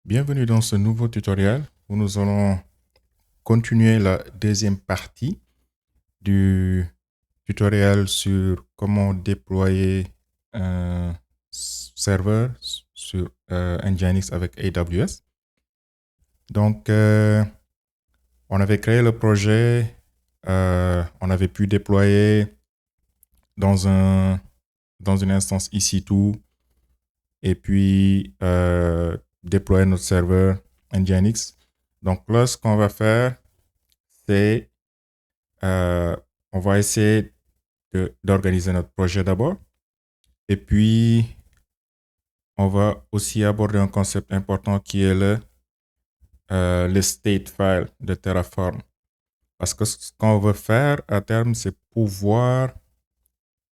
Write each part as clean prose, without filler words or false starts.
Bienvenue dans ce nouveau tutoriel où nous allons continuer la deuxième partie du tutoriel sur comment déployer un serveur sur Nginx avec AWS. Donc, on avait créé le projet, on avait pu déployer dans une instance EC2 et puis déployer notre serveur Nginx. Donc là, ce qu'on va faire, c'est on va essayer d'organiser notre projet d'abord. Et puis, on va aussi aborder un concept important qui est le state file de Terraform. Parce que ce qu'on veut faire à terme, c'est pouvoir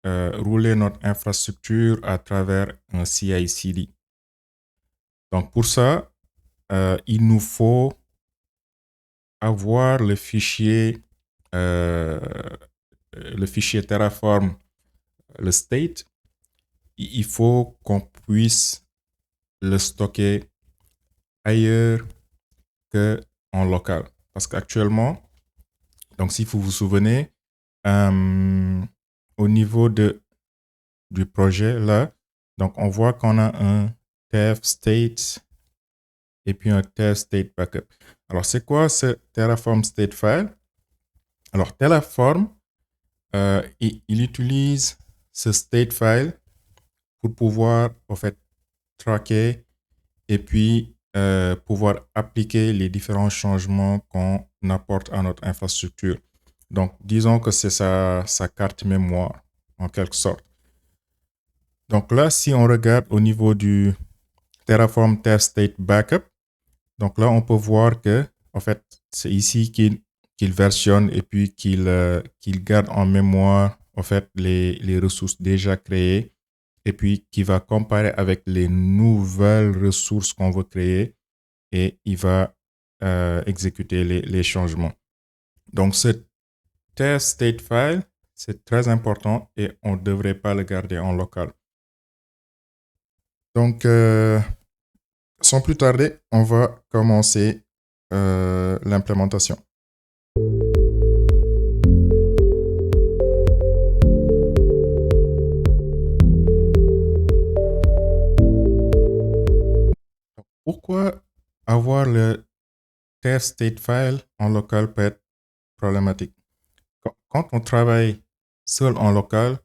rouler notre infrastructure à travers un CI/CD. Donc, pour ça, il nous faut avoir le fichier Terraform, le state. Il faut qu'on puisse le stocker ailleurs qu'en local. Parce qu'actuellement, donc si vous vous souvenez, au niveau du projet là, donc on voit qu'on a un TF state et puis un TF state backup. Alors c'est quoi ce Terraform state file? Alors Terraform, il utilise ce state file pour pouvoir en fait tracker et puis pouvoir appliquer les différents changements qu'on apporte à notre infrastructure. Donc, disons que c'est sa carte mémoire, en quelque sorte. Donc là, si on regarde au niveau du Terraform Test State Backup, donc là, on peut voir que, en fait, c'est ici qu'il versionne et puis qu'il garde en mémoire, en fait, les ressources déjà créées et puis qui va comparer avec les nouvelles ressources qu'on veut créer et il va exécuter les changements. Donc, ce test state file, c'est très important et on ne devrait pas le garder en local. Donc, sans plus tarder, on va commencer l'implémentation. Pourquoi avoir le test state file en local peut être problématique? Quand on travaille seul en local,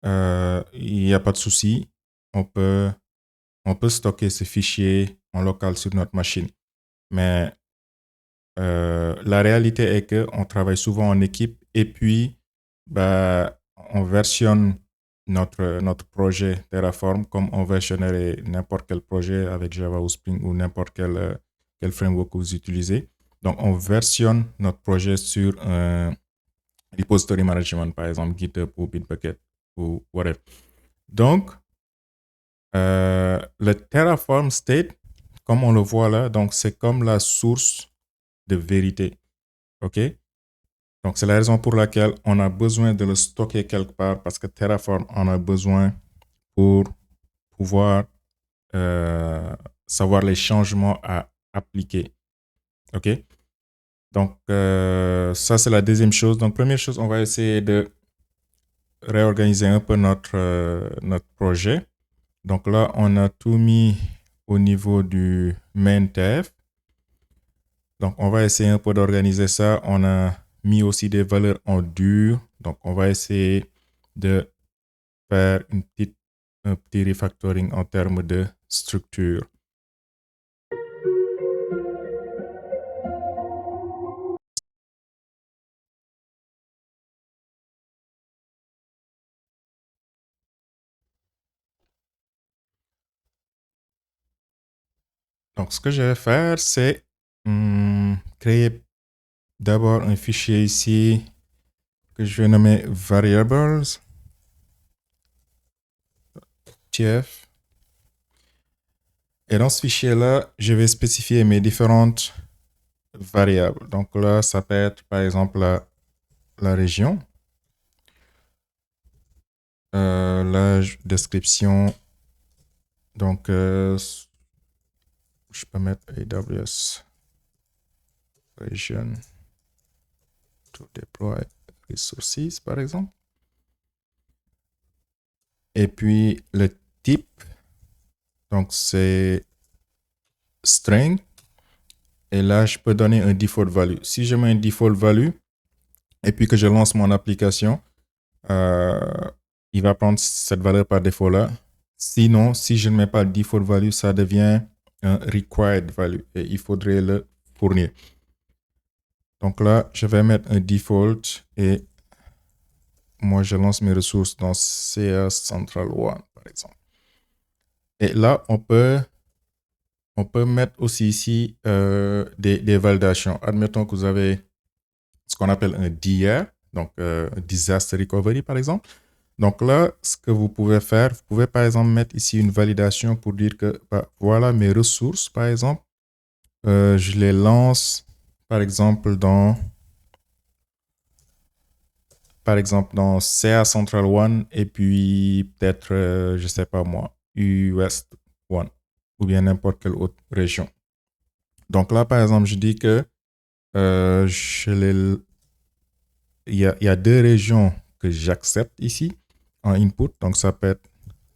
il n'y a pas de souci. On peut stocker ce fichier en local sur notre machine. Mais la réalité est qu'on travaille souvent en équipe et puis bah, on versionne notre projet Terraform comme on versionnerait n'importe quel projet avec Java ou Spring ou n'importe quel framework que vous utilisez. Donc, on versionne notre projet sur un repository management, par exemple GitHub ou Bitbucket ou whatever. Donc, le Terraform state, comme on le voit là, donc c'est comme la source de vérité. OK? Donc, c'est la raison pour laquelle on a besoin de le stocker quelque part parce que Terraform en a besoin pour pouvoir savoir les changements à appliquer. OK? Donc, ça, c'est la deuxième chose. Donc, première chose, on va essayer de réorganiser un peu notre projet. Donc là, on a tout mis au niveau du main TF. Donc, on va essayer un peu d'organiser ça. On a mis aussi des valeurs en dur. Donc, on va essayer de faire un petit refactoring en termes de structure. Donc, ce que je vais faire, c'est créer d'abord un fichier ici que je vais nommer variables tf. Et dans ce fichier-là, je vais spécifier mes différentes variables. Donc là, ça peut être par exemple la région, la description, donc je peux mettre AWS region to deploy resources, par exemple. Et puis, le type, donc c'est string. Et là, je peux donner un default value. Si je mets un default value et puis que je lance mon application, il va prendre cette valeur par défaut là. Sinon, si je ne mets pas le default value, ça devient un required value et il faudrait le fournir. Donc là, je vais mettre un default et moi, je lance mes ressources dans CA Central One, par exemple. Et là, on peut mettre aussi ici des validations. Admettons que vous avez ce qu'on appelle un DR, donc Disaster Recovery, par exemple. Donc là, ce que vous pouvez faire, vous pouvez par exemple mettre ici une validation pour dire que voilà mes ressources, par exemple. Je les lance, par exemple, dans CA Central One et puis peut-être, je sais pas moi, US One ou bien n'importe quelle autre région. Donc là, par exemple, je dis que il y a deux régions que j'accepte ici en input. Donc ça peut être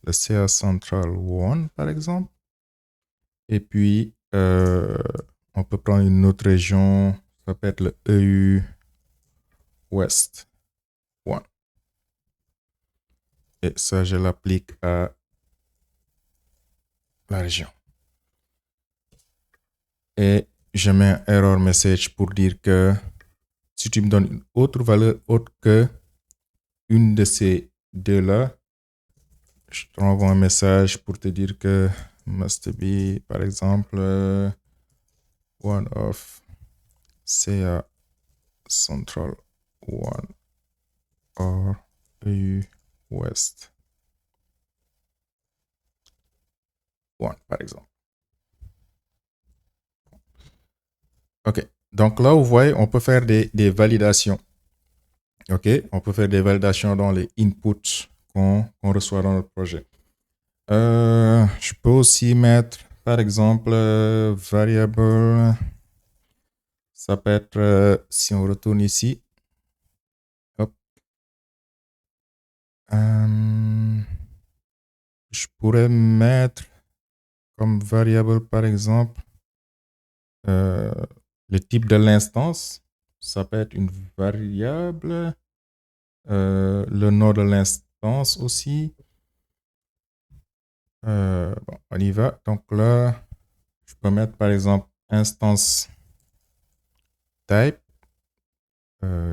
le CA Central One, par exemple. Et puis, on peut prendre une autre région. Ça peut être le EU West One. Et ça, je l'applique à la région. Et je mets un error message pour dire que si tu me donnes une autre valeur autre que une de ces deux-là, je te renvoie un message pour te dire que must be, par exemple, one of CA Central One or EU West One, par exemple. OK. Donc là, vous voyez, on peut faire des validations. OK. On peut faire des validations dans les inputs qu'on reçoit dans notre projet. Je peux aussi mettre, par exemple, variable. Ça peut être, si on retourne ici, hop, je pourrais mettre comme variable, par exemple, le type de l'instance. Ça peut être une variable. Le nom de l'instance aussi. Bon, on y va. Donc là, je peux mettre par exemple instance type.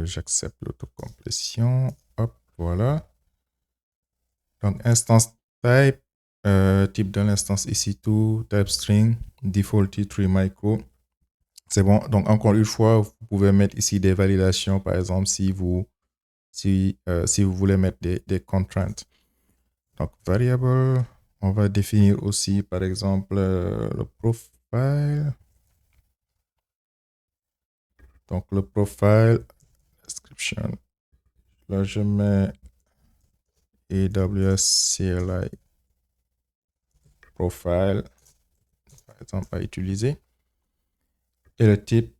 J'accepte l'autocomplétion. Hop, voilà. Donc instance type, type de l'instance ici tout, type string, default t3 micro. C'est bon. Donc encore une fois, vous pouvez mettre ici des validations, par exemple, si vous voulez mettre des contraintes. Donc variable, on va définir aussi, par exemple, le profile. Donc, le profile, description. Là, je mets AWS CLI profile, par exemple, à utiliser. Et le type,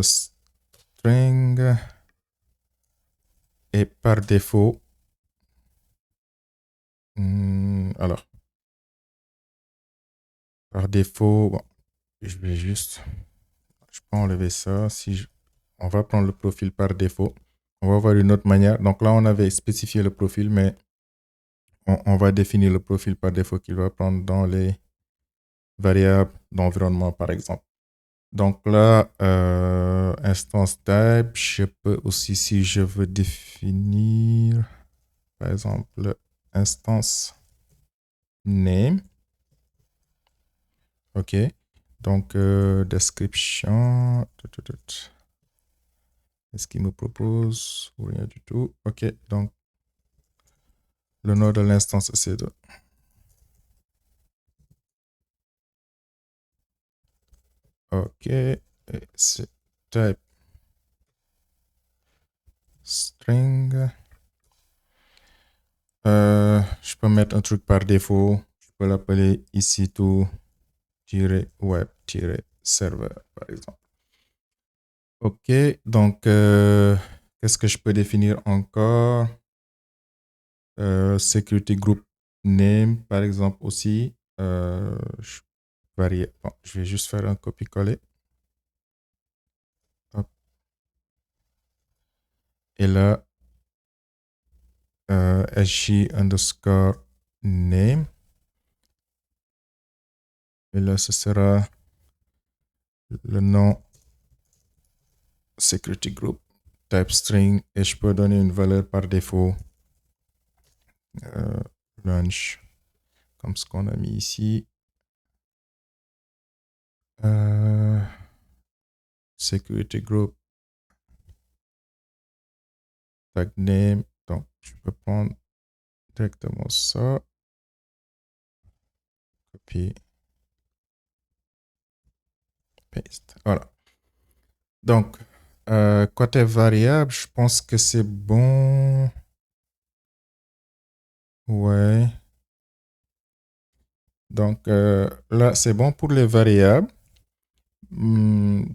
string. Et par défaut, alors, par défaut, bon, je vais juste, je peux enlever ça. On va prendre le profil par défaut. On va voir une autre manière. Donc là, on avait spécifié le profil, mais on va définir le profil par défaut qu'il va prendre dans les variables d'environnement, par exemple. Donc là, instance type, je peux aussi, si je veux définir, par exemple, instance name. OK. Donc, description. Est-ce qu'il me propose ou rien du tout? OK. Donc, le nom de l'instance, c'est de. OK. C'est type string. Je peux mettre un truc par défaut. Je peux l'appeler ici tout web-server, par exemple. OK, donc, qu'est-ce que je peux définir encore? Security group name, par exemple, aussi. Je Bon, je vais juste faire un copier-coller. Hop. Et là, sg underscore name. Et là, ce sera le nom security group type string. Et je peux donner une valeur par défaut. Launch, comme ce qu'on a mis ici. Security group tag name. Donc, je peux prendre directement ça. Copier. Paste. Voilà. Donc, côté variable, je pense que c'est bon. Ouais. Donc, là, c'est bon pour les variables.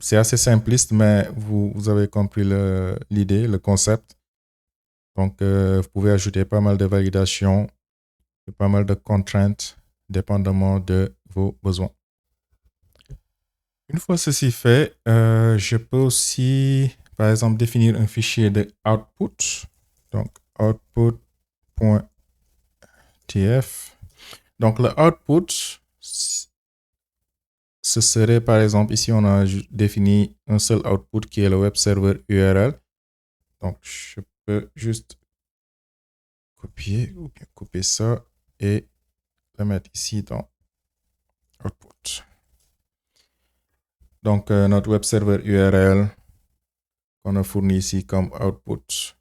C'est assez simpliste, mais vous avez compris l'idée, le concept. Donc, vous pouvez ajouter pas mal de validations, pas mal de contraintes, dépendamment de vos besoins. Une fois ceci fait, je peux aussi, par exemple, définir un fichier de output. Donc, output.tf. Donc, le output, ce serait, par exemple, ici, on a défini un seul output qui est le web server URL. Donc, je peux juste copier ou bien couper ça et le mettre ici dans output. Donc, notre web server URL qu'on a fourni ici comme output.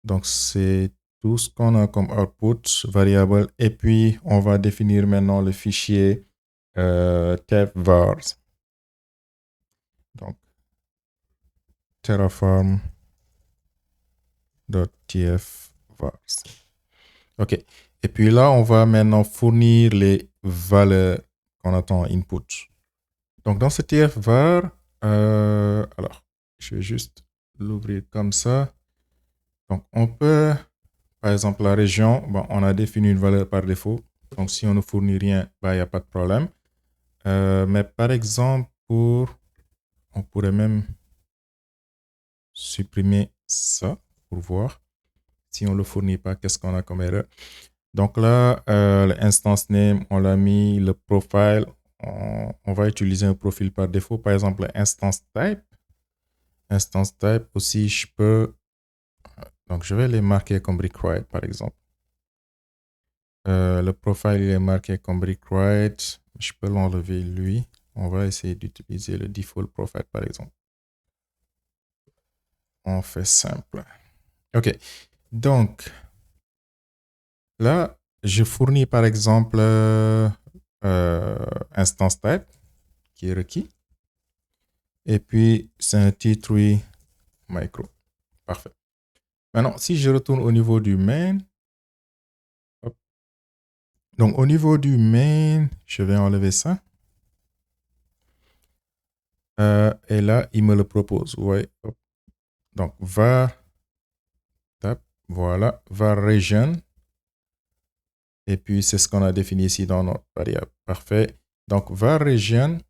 Donc, c'est tout ce qu'on a comme output variable. Et puis, on va définir maintenant le fichier tf-vars. Donc, terraform.tf-vars. OK. Et puis là, on va maintenant fournir les valeurs qu'on attend input. Donc, dans ce tf-var, alors, je vais juste l'ouvrir comme ça. Donc, on peut, par exemple, la région, bon, on a défini une valeur par défaut. Donc, si on ne fournit rien, il n'y a pas de problème. Mais par exemple, on pourrait même supprimer ça pour voir. Si on ne le fournit pas, qu'est-ce qu'on a comme erreur? Donc là, l'instance name, on l'a mis, le profile, on va utiliser un profil par défaut. Par exemple, instance type. Instance type aussi, je peux... Donc, je vais les marquer comme required, par exemple. Le profile, il est marqué comme required. Je peux l'enlever, lui. On va essayer d'utiliser le default profile, par exemple. On fait simple. OK. Donc, là, je fournis, par exemple, instance type qui est requis. Et puis, c'est un T3 micro. Parfait. Maintenant, si je retourne au niveau du main, hop. Donc au niveau du main, je vais enlever ça. Et là, il me le propose. Ouais. Hop. Donc, var, tap, voilà, var region. Et puis, c'est ce qu'on a défini ici dans notre variable. Parfait. Donc, var region,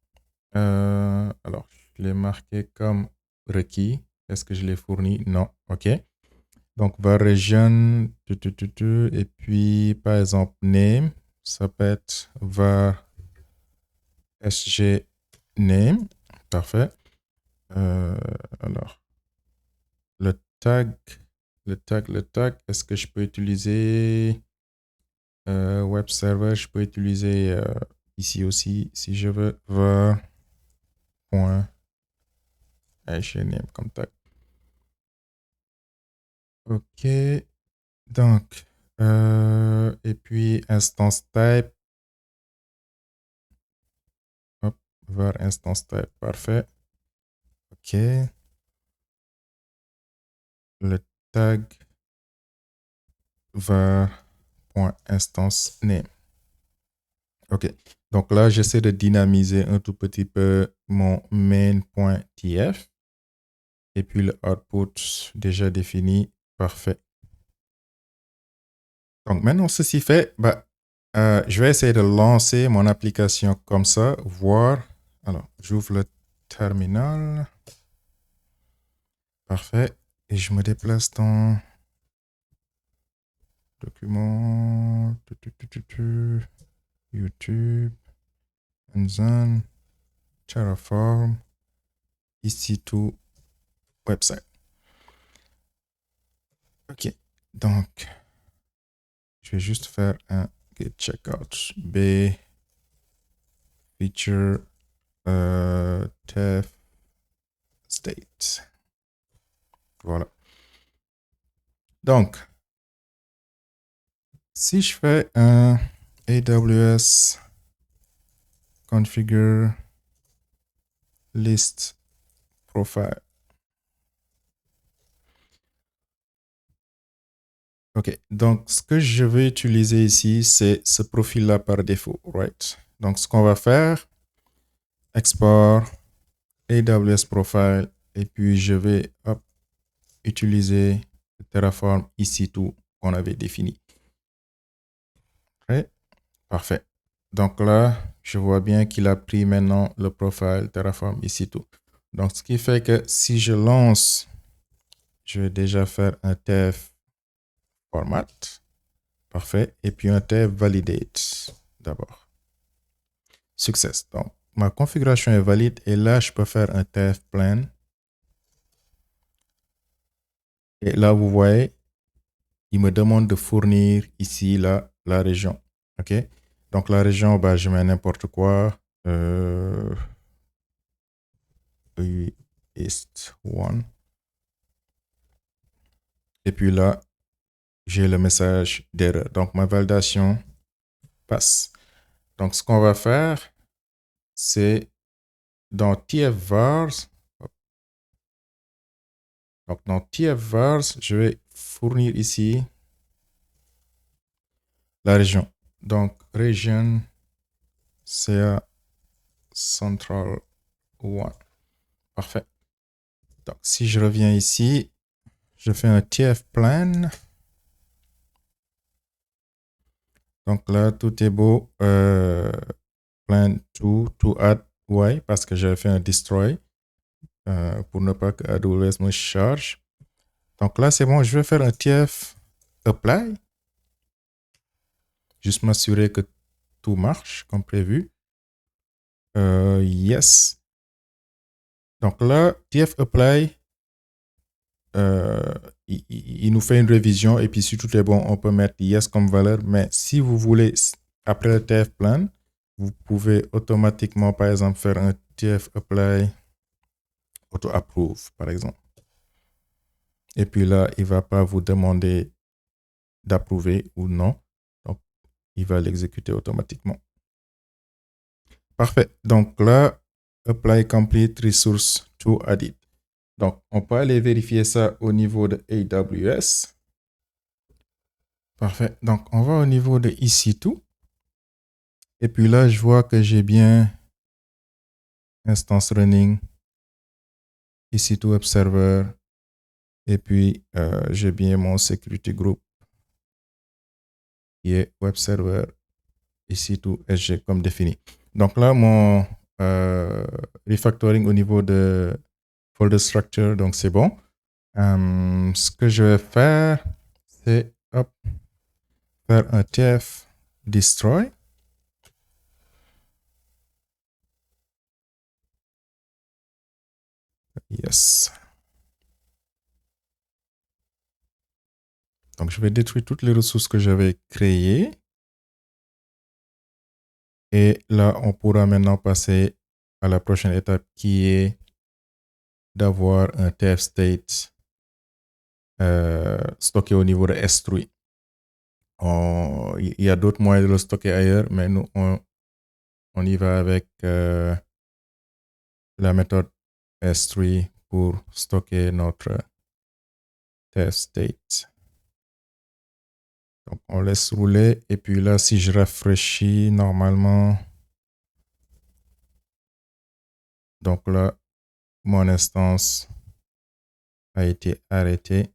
alors, je l'ai marqué comme requis. Est-ce que je l'ai fourni? Non. OK. Donc, var region, et puis, par exemple, name, ça peut être var sg name. Parfait. Alors, le tag, est-ce que je peux utiliser web server? Je peux utiliser ici aussi, si je veux, var.sgname comme tag. OK. Donc, et puis instance type. Hop, var instance type. Parfait. OK. Le tag var.instance name. OK. Donc là, j'essaie de dynamiser un tout petit peu mon main.tf. Et puis le output déjà défini. Parfait. Donc maintenant, ceci fait, je vais essayer de lancer mon application comme ça, voir. Alors, j'ouvre le terminal. Parfait. Et je me déplace dans document, YouTube, Enzone, Terraform, EC2, website. OK. Donc, je vais juste faire un git checkout. B, feature, TF, state. Voilà. Donc, si je fais un AWS configure list profile. OK. Donc, ce que je vais utiliser ici, c'est ce profil-là par défaut, right? Donc, ce qu'on va faire, export AWS profile, et puis je vais utiliser le Terraform EC2 qu'on avait défini. Okay. Parfait. Donc là, je vois bien qu'il a pris maintenant le profile Terraform EC2. Donc, ce qui fait que si je lance, je vais déjà faire un TF format. Parfait. Et puis un TF validate d'abord. Success. Donc, ma configuration est valide et là, je peux faire un TF plan. Et là, vous voyez, il me demande de fournir ici la région. OK? Donc, la région, je mets n'importe quoi. East 1. Et puis là, j'ai le message d'erreur. Donc, ma validation passe. Donc, ce qu'on va faire, c'est dans tfvars. Donc, dans tfvars, je vais fournir ici la région. Donc, région CA Central 1. Parfait. Donc, si je reviens ici, je fais un TF plan. Donc là, tout est beau. Plan to add Y parce que j'avais fait un destroy pour ne pas que AWS me charge. Donc là, c'est bon. Je vais faire un TF apply. Juste m'assurer que tout marche comme prévu. Yes. Donc là, TF apply, il nous fait une révision et puis si tout est bon, on peut mettre yes comme valeur. Mais si vous voulez, après le TF plan, vous pouvez automatiquement, par exemple, faire un TF apply auto approve, par exemple. Et puis là, il ne va pas vous demander d'approuver ou non. Donc, il va l'exécuter automatiquement. Parfait. Donc là, apply complete resource to added. Donc, on peut aller vérifier ça au niveau de AWS. Parfait. Donc, on va au niveau de EC2. Et puis là, je vois que j'ai bien instance running, EC2 Web Server. Et puis, j'ai bien mon security group qui est Web Server EC2 SG comme défini. Donc là, mon refactoring au niveau de folder structure, donc c'est bon. Ce que je vais faire, c'est faire un tf destroy. Yes. Donc, je vais détruire toutes les ressources que j'avais créées. Et là, on pourra maintenant passer à la prochaine étape qui est d'avoir un TF state stocké au niveau de S3. Il y a d'autres moyens de le stocker ailleurs, mais nous, on y va avec la méthode S3 pour stocker notre TF state. Donc, on laisse rouler. Et puis là, si je rafraîchis, normalement, Donc là, mon instance a été arrêtée.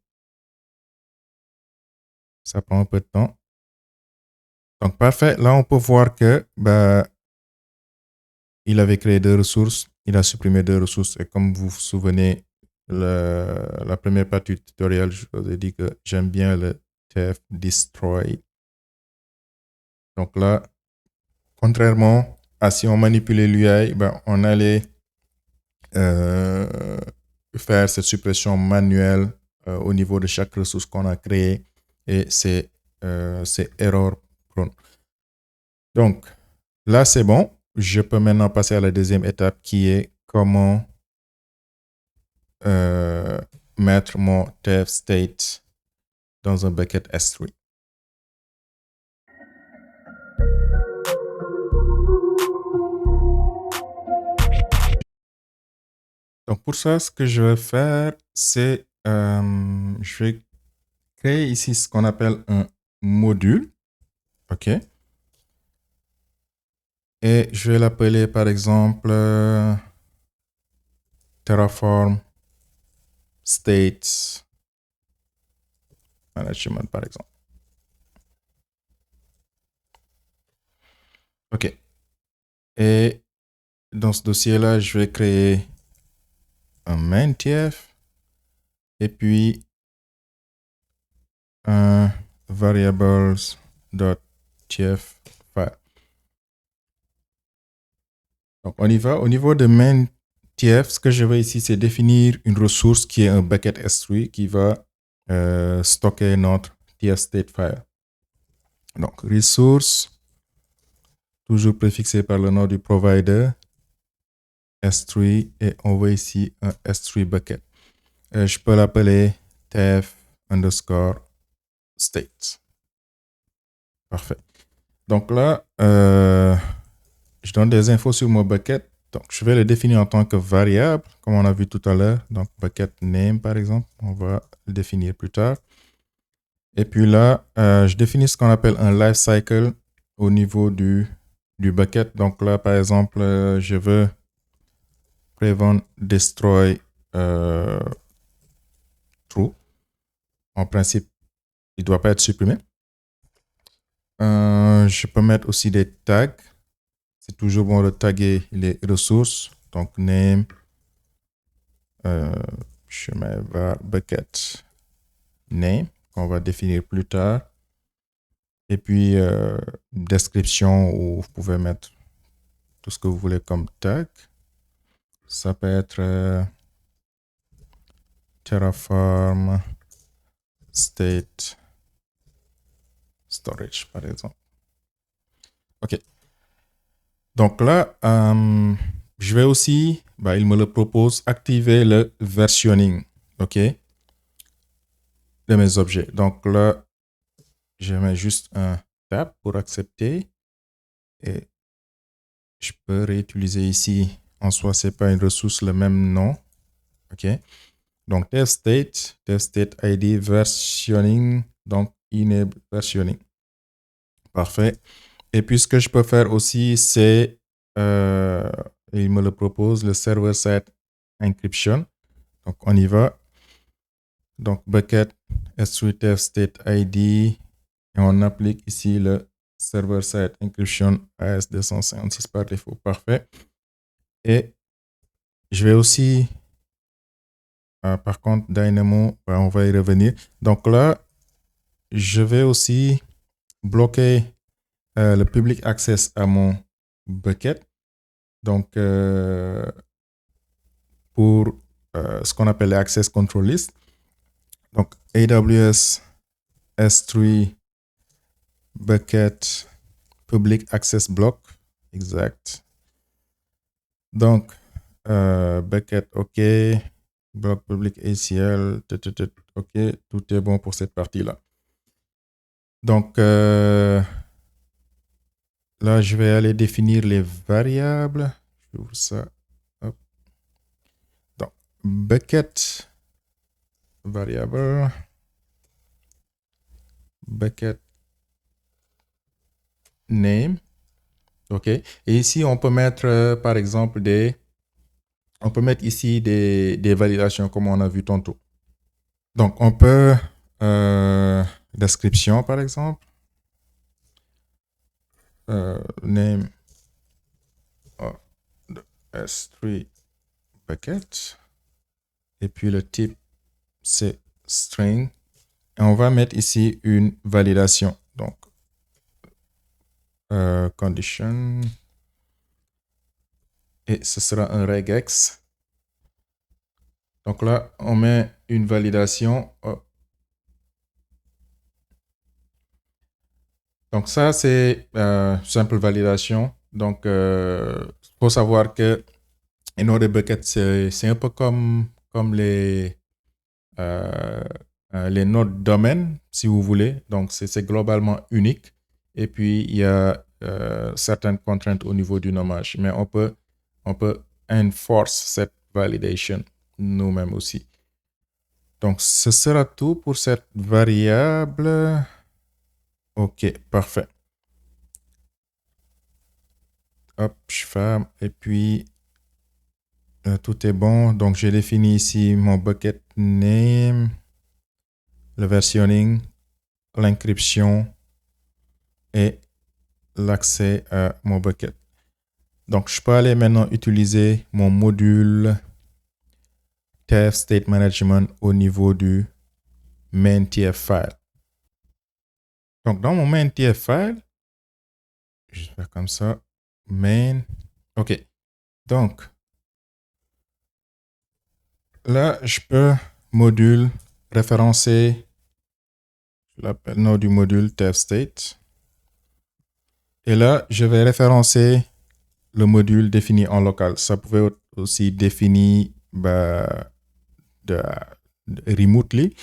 Ça prend un peu de temps. Donc, parfait. Là, on peut voir que il avait créé 2 ressources. Il a supprimé 2 ressources. Et comme vous vous souvenez, la première partie du tutoriel, je vous ai dit que j'aime bien le tf destroy. Donc là, contrairement à si on manipulait l'UI, on allait faire cette suppression manuelle au niveau de chaque ressource qu'on a créée. Et c'est erreur prone. Donc, là, c'est bon. Je peux maintenant passer à la deuxième étape qui est comment mettre mon TF state dans un bucket S3. Donc, pour ça, ce que je vais faire, c'est je vais créer ici ce qu'on appelle un module. OK. Et je vais l'appeler, par exemple, Terraform State Management, par exemple. OK. Et dans ce dossier-là, je vais créer un main.tf et puis un variables.tf file. Donc, on y va. Au niveau de main.tf, ce que je vais ici, c'est définir une ressource qui est un bucket S3 qui va stocker notre tf state file. Donc, ressource, toujours préfixé par le nom du provider, S3, et on voit ici un S3 bucket. Je peux l'appeler tf underscore state. Parfait. Donc là, je donne des infos sur mon bucket. Donc, je vais le définir en tant que variable, comme on a vu tout à l'heure. Donc, bucket name, par exemple, on va le définir plus tard. Et puis là, je définis ce qu'on appelle un lifecycle au niveau du bucket. Donc là, par exemple, je veux prevent destroy true. En principe, il ne doit pas être supprimé. Je peux mettre aussi des tags. C'est toujours bon de taguer les ressources. Donc, name, je mets var bucket name, qu'on va définir plus tard. Et puis, description où vous pouvez mettre tout ce que vous voulez comme tag. Ça peut être Terraform State Storage, par exemple. OK. Donc là, je vais aussi, il me le propose, activer le versionning, OK, de mes objets. Donc là, je mets juste un tab pour accepter. Et je peux réutiliser ici. En soi, ce n'est pas une ressource, le même nom. OK. Donc, test state ID versionning, donc enable versionning. Parfait. Et puis, ce que je peux faire aussi, c'est, il me le propose, le server-side encryption. Donc, on y va. Donc, bucket S3 test state ID. Et on applique ici le server-side encryption AS256 par défaut. Parfait. Et je vais aussi, par contre, Dynamo, on va y revenir. Donc là, je vais aussi bloquer le public access à mon bucket. Donc, pour ce qu'on appelle les access control list. Donc, AWS S3 bucket public access block. Exact. Donc, bucket, OK. Bloc public ACL, OK. Tout est bon pour cette partie-là. Donc, là, je vais aller définir les variables. J'ouvre ça. Hop. Donc, bucket variable, bucket name. OK. Et ici, on peut mettre, par exemple, des On peut mettre ici des validations comme on a vu tantôt. Donc, on peut description par exemple, name of the S3 bucket, et puis le type c'est string, et on va mettre ici une validation. Donc, condition, et ce sera un regex. Donc là, on met une validation. Donc ça, c'est simple validation. Donc, il faut savoir que Node Bucket, c'est un peu comme les nodes domaines, si vous voulez. Donc, c'est globalement unique. Et puis, il y a certaines contraintes au niveau du nommage. Mais on peut enforce cette validation nous-mêmes aussi. Donc, ce sera tout pour cette variable. OK, parfait. Hop, je ferme. Et puis, tout est bon. Donc, j'ai défini ici mon bucket name, le versionning, l'encryption et l'accès à mon bucket. Donc, je peux aller maintenant utiliser mon module TF State Management au niveau du main TF file. Donc, dans mon main TF file, je vais faire comme ça, main. OK. Donc, là, je peux module référencer, je l'appelle nom du module TF State. Et là, je vais référencer le module défini en local. Ça pouvait aussi définir remotely.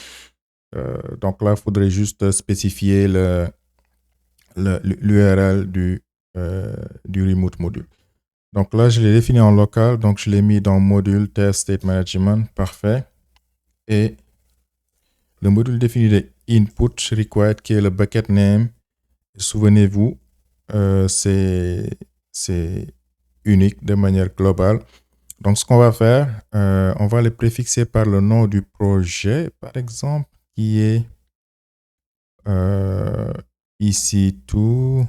Donc là, il faudrait juste spécifier l'URL du remote module. Donc là, je l'ai défini en local. Donc, je l'ai mis dans module test state management. Parfait. Et le module défini de input required, qui est le bucket name. Souvenez-vous, c'est unique de manière globale. Donc, ce qu'on va faire, on va le préfixer par le nom du projet, par exemple, qui est ici tout-website,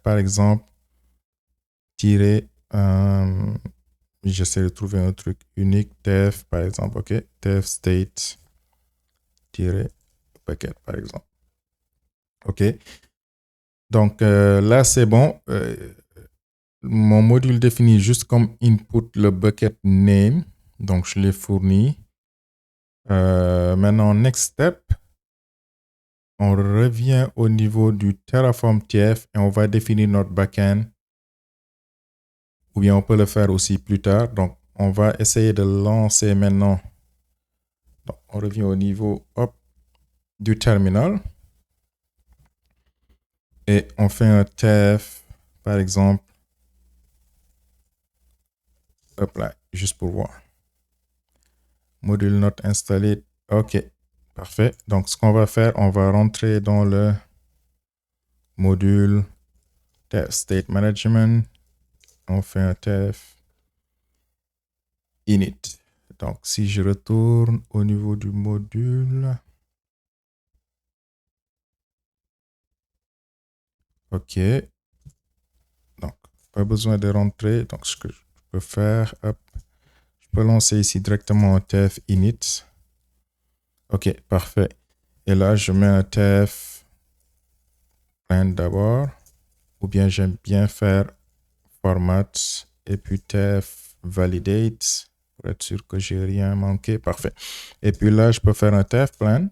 par exemple, j'essaie de trouver un truc unique, TF, par exemple, OK, TF state, bucket, par exemple. OK. Donc, là, c'est bon. Mon module définit juste comme input le bucket name. Donc, je l'ai fourni. Maintenant, next step, on revient au niveau du Terraform TF et on va définir notre backend. Ou bien on peut le faire aussi plus tard. Donc, on va essayer de lancer maintenant. Donc, on revient au niveau du terminal. Et on fait un TF, par exemple, apply, juste pour voir. Module not installé. OK, parfait. Donc, ce qu'on va faire, on va rentrer dans le module TF State Management. On fait un TF init. Donc, si je retourne au niveau du module, OK. Donc, pas besoin de rentrer. Donc, ce que je peux faire, je peux lancer ici directement un TF init. OK, parfait. Et là, je mets un TF plan d'abord. Ou bien j'aime bien faire format et puis TF validate pour être sûr que j'ai rien manqué. Parfait. Et puis là, je peux faire un TF plan.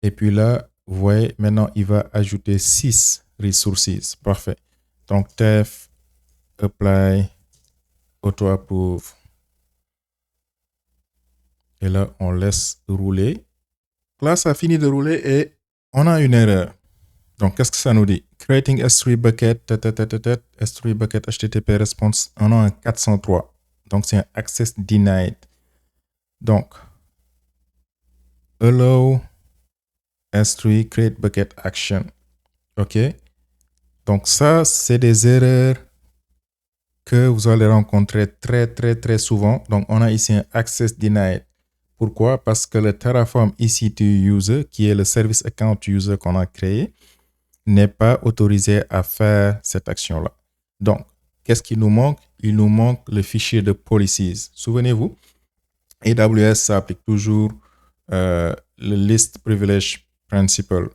Et puis là, vous voyez, maintenant, il va ajouter 6 resources. Parfait. Donc, TF apply auto approve. Et là, on laisse rouler. Là, ça finit de rouler et on a une erreur. Donc, qu'est-ce que ça nous dit? Creating S3 bucket, S3 bucket HTTP response, on a un 403. Donc, c'est un access denied. Donc, allow S3 create bucket action. OK. Donc ça, c'est des erreurs que vous allez rencontrer très souvent. Donc on a ici un access denied. Pourquoi? Parce que le Terraform EC2 user, qui est le service account user qu'on a créé, n'est pas autorisé à faire cette action-là. Donc, qu'est-ce qui nous manque? Il nous manque le fichier de policies. Souvenez-vous, AWS s'applique toujours le list privilege principle.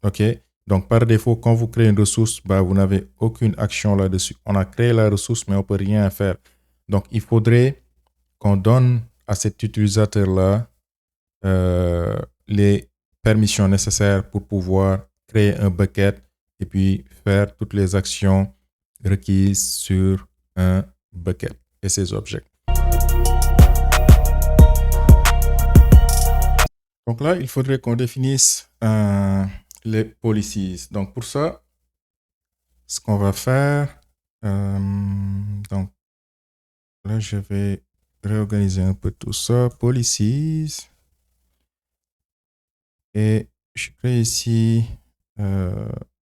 OK? Donc, par défaut, quand vous créez une ressource, vous n'avez aucune action là-dessus. On a créé la ressource, mais on ne peut rien faire. Donc, il faudrait qu'on donne à cet utilisateur-là les permissions nécessaires pour pouvoir créer un bucket et puis faire toutes les actions requises sur un bucket et ses objets. Donc là, il faudrait qu'on définisse les policies. Donc pour ça, ce qu'on va faire, donc là, je vais réorganiser un peu tout ça. Policies. Et je crée ici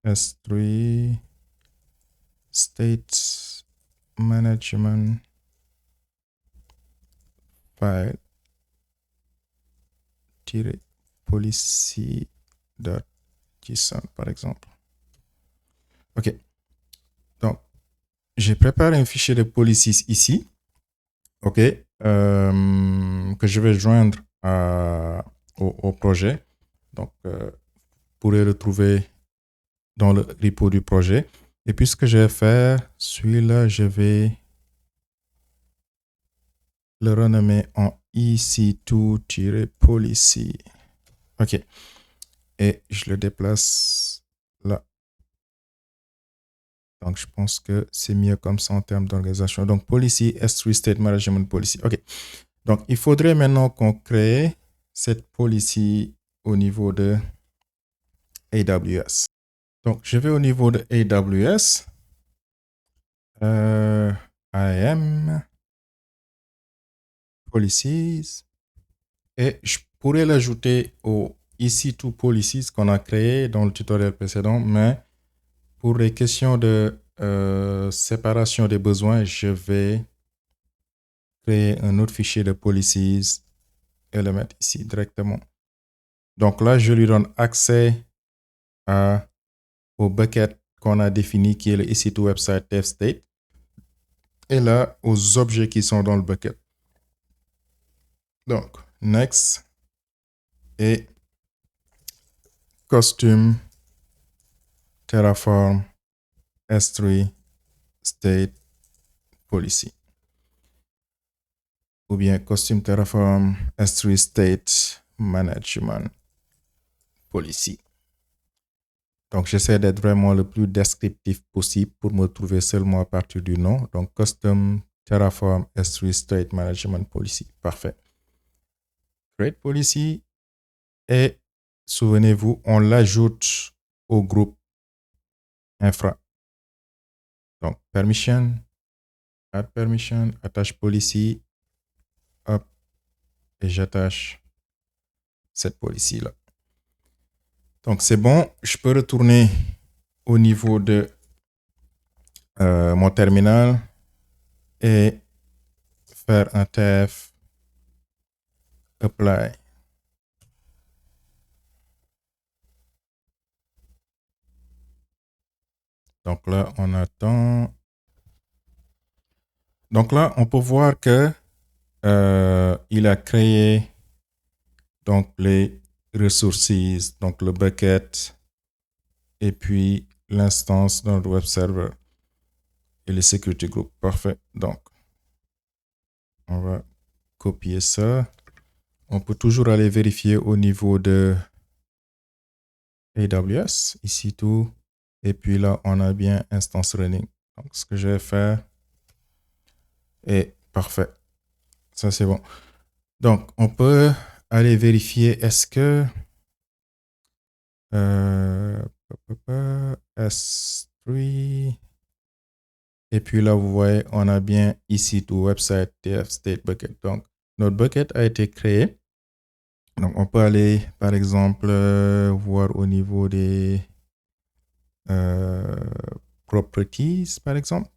S3 State Management File policy.json par exemple. OK. Donc, j'ai préparé un fichier de policies ici. OK. Que je vais joindre au projet. Donc, vous pourrez le trouver dans le repo du projet. Et puis, ce que je vais faire, celui-là, je vais le renommer en EC2-policy. OK. Et je le déplace là. Donc, je pense que c'est mieux comme ça en termes d'organisation. Donc, policy, S3 State Management Policy. OK. Donc, il faudrait maintenant qu'on crée cette policy au niveau de AWS. Donc, je vais au niveau de AWS. IAM Policies. Et je pourrais l'ajouter au EC2 Policies qu'on a créé dans le tutoriel précédent, mais pour les questions de séparation des besoins, je vais créer un autre fichier de policies et le mettre ici directement. Donc là, je lui donne accès au bucket qu'on a défini qui est le EC2 Website Dev State et là, aux objets qui sont dans le bucket. Donc, next et custom Terraform S3 State Policy. Ou bien custom Terraform S3 State Management Policy. Donc, j'essaie d'être vraiment le plus descriptif possible pour me trouver seulement à partir du nom. Donc, custom Terraform S3 State Management Policy. Parfait. Create Policy. Et souvenez-vous, on l'ajoute au groupe infra. Donc, permission, add permission, attache policy, hop, et j'attache cette policy-là. Donc, c'est bon, je peux retourner au niveau de mon terminal et faire un tf apply. Donc là, on attend. Donc là, on peut voir que il a créé donc les ressources, donc le bucket et puis l'instance dans le web server et les security group. Parfait. Donc, on va copier ça. On peut toujours aller vérifier au niveau de AWS, ici tout. Et puis là, on a bien instance running. Donc, ce que je vais faire est parfait. Ça, c'est bon. Donc, on peut aller vérifier est-ce que S3 et puis là, vous voyez, on a bien ici tout website TF state bucket. Donc, notre bucket a été créé. Donc, on peut aller, par exemple, voir au niveau des properties, par exemple.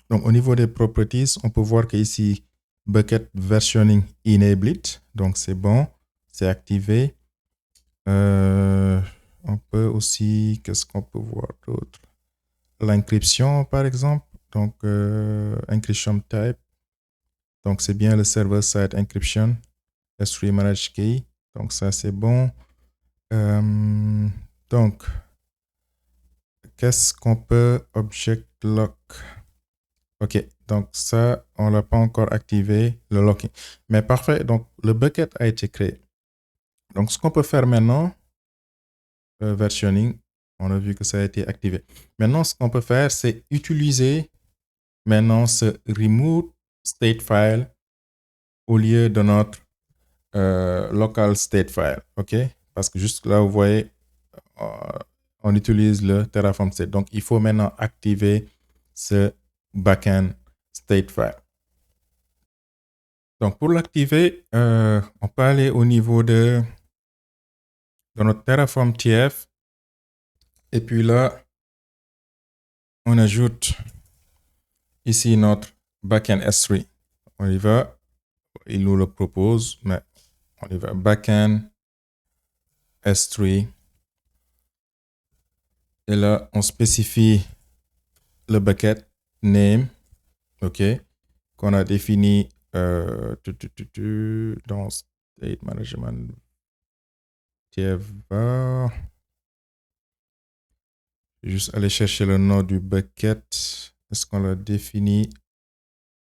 Donc, au niveau des properties, on peut voir qu'ici, bucket versioning enabled. Donc, c'est bon, c'est activé. On peut aussi, qu'est-ce qu'on peut voir d'autre? L'encryption, par exemple. Donc, encryption type. Donc, c'est bien le server-side encryption. S3 managed key. Donc, ça, c'est bon. Donc, qu'est-ce qu'on peut object lock? OK, donc ça, on ne l'a pas encore activé, le locking. Mais parfait, donc le bucket a été créé. Donc, ce qu'on peut faire maintenant, versioning, on a vu que ça a été activé. Maintenant, ce qu'on peut faire, c'est utiliser maintenant ce remove state file au lieu de notre local state file. OK? Parce que juste là, vous voyez, on utilise le Terraform state. Donc, il faut maintenant activer ce backend state file. Donc, pour l'activer, on peut aller au niveau de notre Terraform TF. Et puis là, on ajoute ici notre backend S3. On y va. Il nous le propose, mais on y va. Backend S3. Et là, on spécifie le bucket name, OK, qu'on a défini dans State Management TF var. Juste aller chercher le nom du bucket. Est-ce qu'on l'a défini?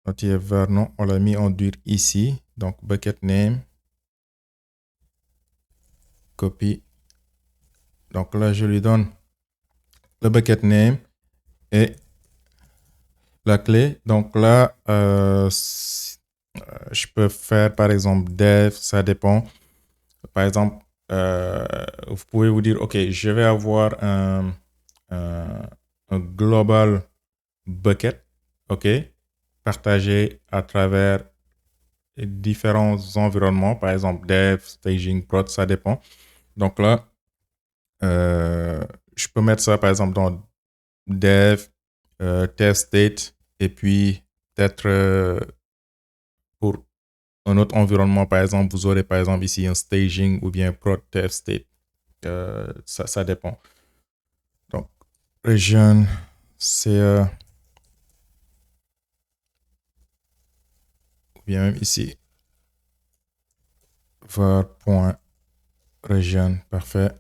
Dans TF var, non, on l'a mis en dur ici. Donc, bucket name. Copy. Donc là, je lui donne le bucket name et la clé. Donc là, je peux faire par exemple dev, ça dépend. Par exemple, vous pouvez vous dire, OK, je vais avoir un global bucket, OK, partagé à travers différents environnements, par exemple dev, staging, prod, ça dépend. Donc là, je peux mettre ça par exemple dans dev, test state, et puis peut-être pour un autre environnement, par exemple, vous aurez par exemple ici un staging ou bien prod test state. Ça dépend. Donc, region, c'est ou bien même ici, var.region, parfait.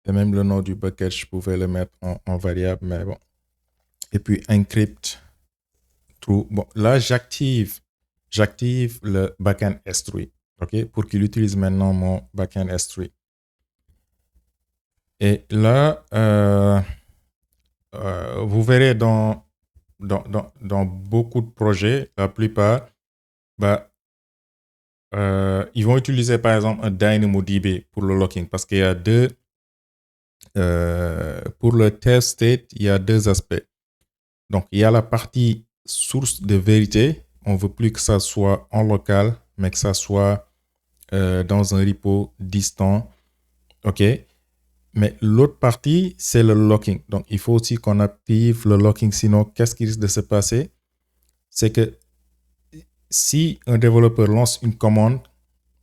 Et même le nom du bucket, je pouvais le mettre en variable, mais bon. Et puis encrypt true. Bon, là, j'active le backend S3, OK, pour qu'il utilise maintenant mon backend S3. Et là, vous verrez dans beaucoup de projets, la plupart, ils vont utiliser par exemple un DynamoDB pour le locking parce qu'il y a deux, pour le test state, il y a deux aspects. Donc, il y a la partie source de vérité. On ne veut plus que ça soit en local, mais que ça soit dans un repo distant. OK? Mais l'autre partie, c'est le locking. Donc, il faut aussi qu'on active le locking. Sinon, qu'est-ce qui risque de se passer? C'est que si un développeur lance une commande,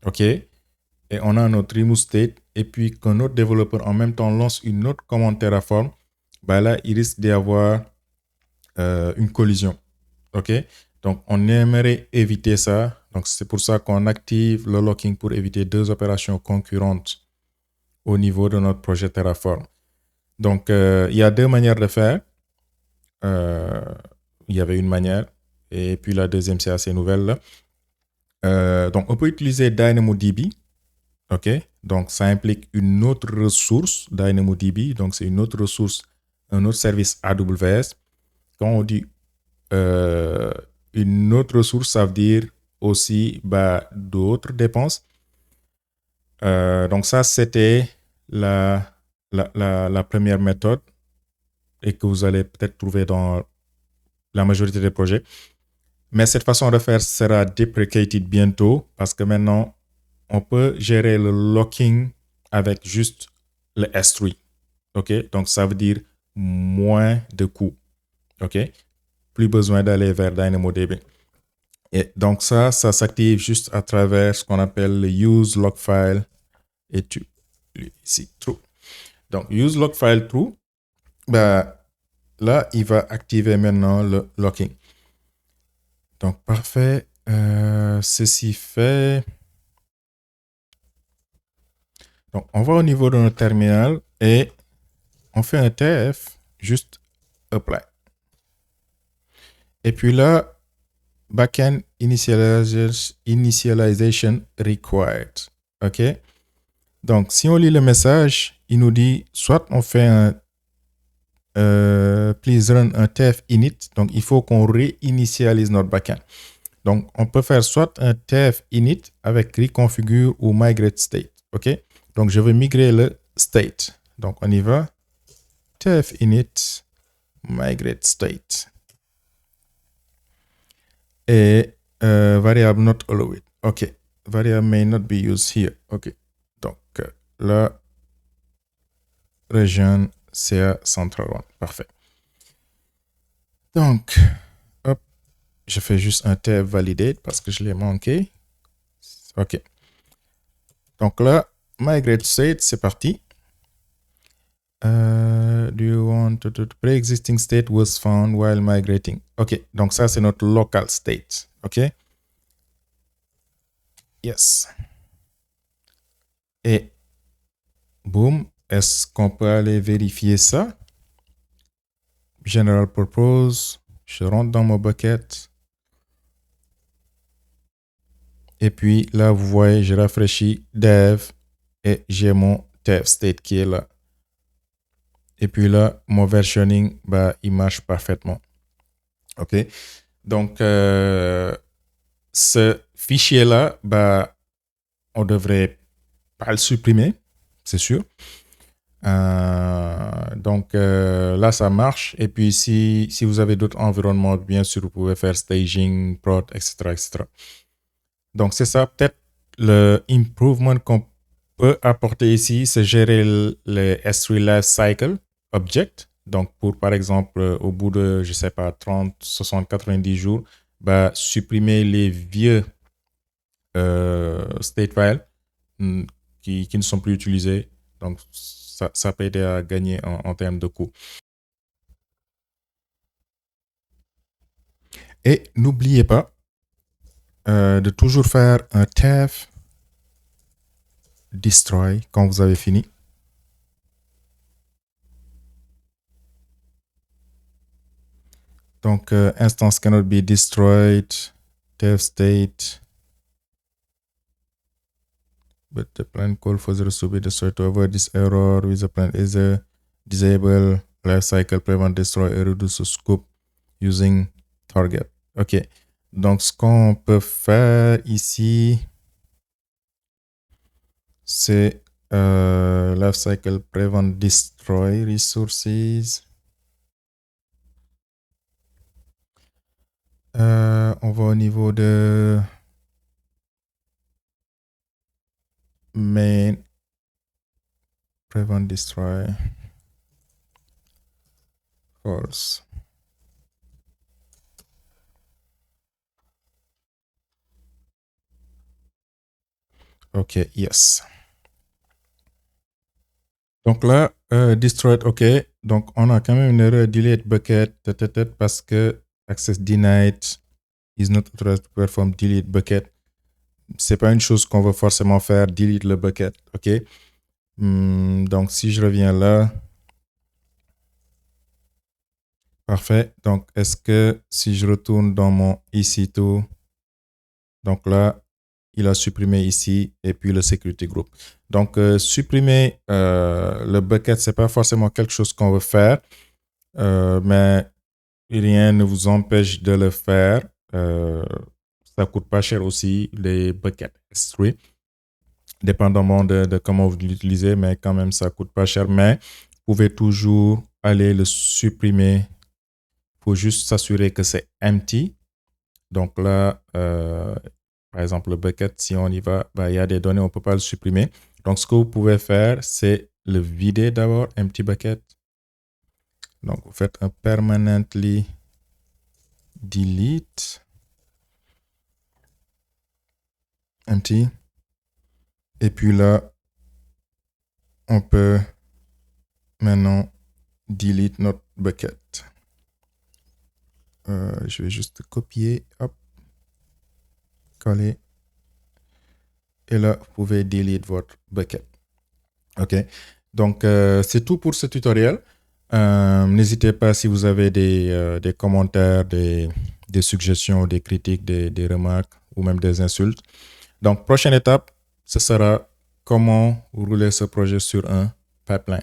OK, et on a notre remove state, et puis qu'un autre développeur en même temps lance une autre commande Terraform, là, il risque d'y avoir une collision. OK? Donc, on aimerait éviter ça. Donc, c'est pour ça qu'on active le locking pour éviter deux opérations concurrentes au niveau de notre projet Terraform. Donc, il y a deux manières de faire. Il y avait une manière. Et puis, la deuxième, c'est assez nouvelle. Donc, on peut utiliser DynamoDB. OK? Donc, ça implique une autre ressource, DynamoDB. Donc, c'est une autre ressource, un autre service AWS. Quand on dit une autre ressource, ça veut dire aussi d'autres dépenses. Donc, ça, c'était la première méthode et que vous allez peut-être trouver dans la majorité des projets. Mais cette façon de faire sera deprecated bientôt parce que maintenant, on peut gérer le locking avec juste le S3. OK? Donc, ça veut dire moins de coûts. OK? Plus besoin d'aller vers DynamoDB. Et donc ça s'active juste à travers ce qu'on appelle le use log file et ici, true. Donc, use log file true, bah, là, il va activer maintenant le locking. Donc, parfait. Ceci fait. Donc, on va au niveau de notre terminal et on fait un TF, juste apply. Et puis là, backend initialization required. OK? Donc, si on lit le message, il nous dit soit on fait un please run un tf init. Donc, il faut qu'on réinitialise notre backend. Donc, on peut faire soit un tf init avec reconfigure ou migrate state. OK? Donc, je vais migrer le state. Donc, on y va. tf init migrate state. Et variable not allowed. OK. Variable may not be used here. OK. Donc, là, region CA Central One. Parfait. Donc, hop, je fais juste un tf validate parce que je l'ai manqué. OK. Donc là, migrate state, c'est parti. Do you want to pre-existing state was found while migrating? OK. Donc ça, c'est notre local state. OK. Yes. Et boum, est-ce qu'on peut aller vérifier ça? General purpose. Je rentre dans mon bucket. Et puis là, vous voyez, je rafraîchis dev et j'ai mon dev state qui est là. Et puis là, mon versioning, bah, il marche parfaitement. OK. Donc, ce fichier-là, bah, on devrait pas le supprimer, c'est sûr. Donc, là, ça marche. Et puis, si vous avez d'autres environnements, bien sûr, vous pouvez faire staging, prod, etc., etc. Donc, c'est ça. Peut-être le improvement qu'on peut apporter ici, c'est gérer le S3 Lifecycle Object. Donc, pour, par exemple, au bout de, je sais pas, 30, 60, 90 jours, bah, supprimer les vieux state files qui ne sont plus utilisés. Donc, ça peut aider à gagner en termes de coût. Et n'oubliez pas de toujours faire un tf destroy quand vous avez fini. Donc, instance cannot be destroyed, tf state, but the plan call for the to be destroyed. To avoid this error with the plan is a disable lifecycle prevent destroy et reduce the scope using target. OK. Donc, ce qu'on peut faire ici, c'est lifecycle prevent destroy resources. On va au niveau de main prevent destroy false. OK, yes. Donc là, destroyed, OK. Donc, on a quand même une erreur delete bucket parce que access denied is not authorized to perform delete bucket. C'est pas une chose qu'on va forcément faire, delete le bucket, OK. Donc, si je reviens là, parfait. Donc, est-ce que si je retourne dans mon EC2, donc là, il a supprimé ici et puis le security group. Donc, supprimer le bucket, c'est pas forcément quelque chose qu'on veut faire, mais rien ne vous empêche de le faire. Ça coûte pas cher aussi, les buckets S3, dépendamment de comment vous l'utilisez, mais quand même, ça coûte pas cher. Mais vous pouvez toujours aller le supprimer. Il faut juste s'assurer que c'est empty. Donc là, par exemple, le bucket, si on y va, bah, il y a des données, on ne peut pas le supprimer. Donc, ce que vous pouvez faire, c'est le vider d'abord, empty bucket. Donc, vous faites un permanently delete empty. Et puis là, on peut maintenant delete notre bucket. Je vais juste copier, hop, coller. Et là, vous pouvez delete votre bucket. OK. Donc, c'est tout pour ce tutoriel. N'hésitez pas si vous avez des commentaires, des suggestions, des critiques, des remarques ou même des insultes. Donc, prochaine étape, ce sera comment rouler ce projet sur un pipeline.